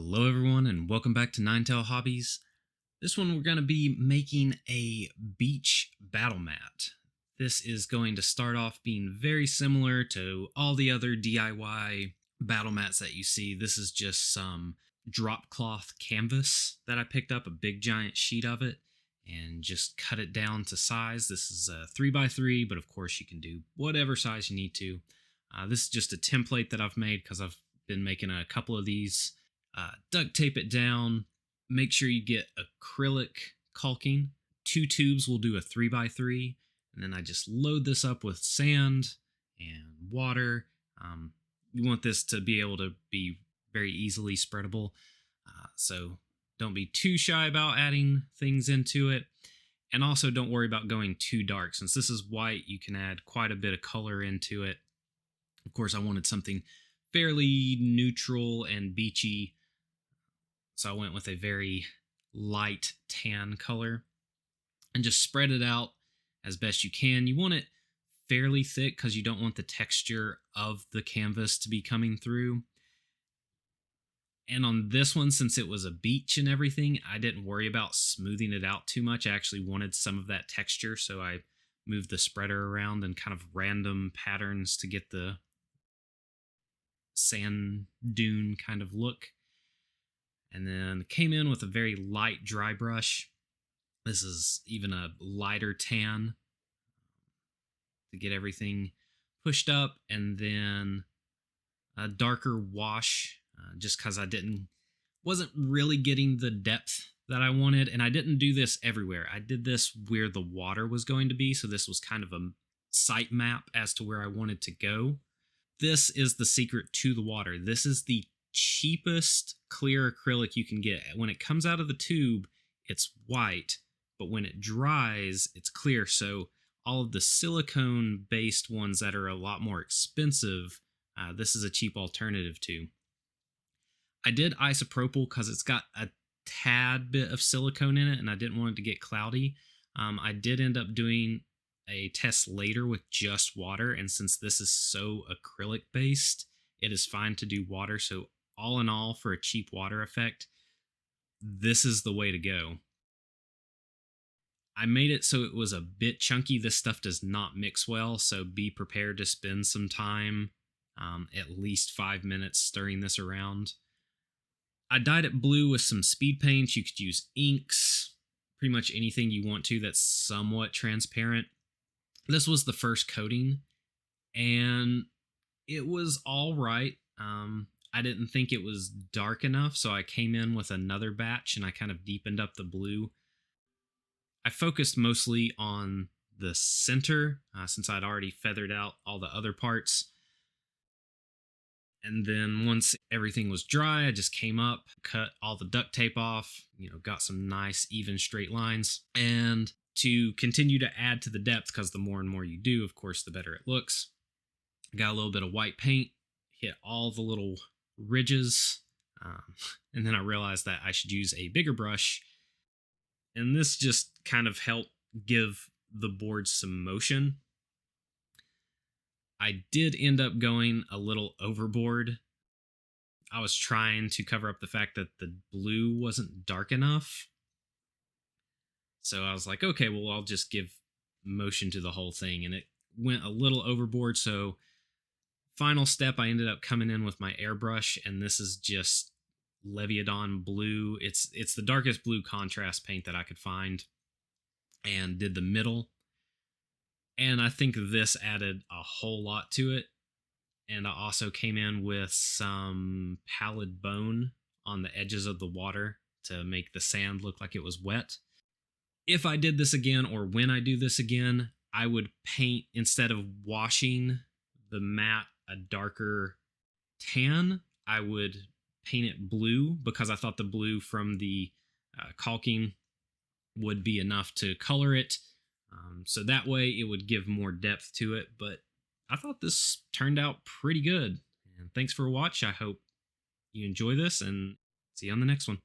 Hello everyone and welcome back to Ninetail Hobbies. This one we're going to be making a beach battle mat. This is going to start off being very similar to all the other DIY battle mats that you see. This is just some drop cloth canvas that I picked up, a big giant sheet of it, and just cut it down to size. This is a 3x3, but of course you can do whatever size you need to. This is just a template that I've made because I've been making a couple of these. Duct tape it down. Make sure you get acrylic caulking. 2 tubes will do a 3x3. And then I just load this up with sand and water. You want this to be able to be very easily spreadable. So don't be too shy about adding things into it. And also don't worry about going too dark. Since this is white, you can add quite a bit of color into it. Of course, I wanted something fairly neutral and beachy. So I went with a very light tan color and just spread it out as best you can. You want it fairly thick because you don't want the texture of the canvas to be coming through. And on this one, since it was a beach and everything, I didn't worry about smoothing it out too much. I actually wanted some of that texture, so I moved the spreader around in kind of random patterns to get the sand dune kind of look. And then came in with a very light dry brush. This is even a lighter tan to get everything pushed up, and then a darker wash just because I wasn't really getting the depth that I wanted. And I didn't do this everywhere. I did this where the water was going to be, so this was kind of a site map as to where I wanted to go. This is the secret to the water. This is the cheapest clear acrylic you can get. When it comes out of the tube, it's white, but when it dries, it's clear. So all of the silicone based ones that are a lot more expensive, this is a cheap alternative to. I did isopropyl because it's got a tad bit of silicone in it and I didn't want it to get cloudy. I did end up doing a test later with just water, and since this is so acrylic based, it is fine to do water. So all in all, for a cheap water effect, this is the way to go. I made it so it was a bit chunky. This stuff does not mix well, so be prepared to spend some time, at least 5 minutes, stirring this around. I dyed it blue with some speed paints. You could use inks, pretty much anything you want to that's somewhat transparent. This was the first coating, and it was all right. I didn't think it was dark enough, so I came in with another batch and I kind of deepened up the blue. I focused mostly on the center since I'd already feathered out all the other parts. And then once everything was dry, I just came up, cut all the duct tape off, got some nice even straight lines. And to continue to add to the depth, because the more and more you do, of course, the better it looks. Got a little bit of white paint, hit all the little ridges, and then I realized that I should use a bigger brush, and this just kind of helped give the board some motion. I did end up going a little overboard. I was trying to cover up the fact that the blue wasn't dark enough, so I was like, okay, well, I'll just give motion to the whole thing, and it went a little overboard. So final step, I ended up coming in with my airbrush, and this is just Leviadon blue. It's the darkest blue contrast paint that I could find, and did the middle. And I think this added a whole lot to it. And I also came in with some pallid bone on the edges of the water to make the sand look like it was wet. If I did this again, or when I do this again, I would paint, instead of washing the mat a darker tan, I would paint it blue, because I thought the blue from the caulking would be enough to color it. So that way it would give more depth to it. But I thought this turned out pretty good. And thanks for watching. I hope you enjoy this, and see you on the next one.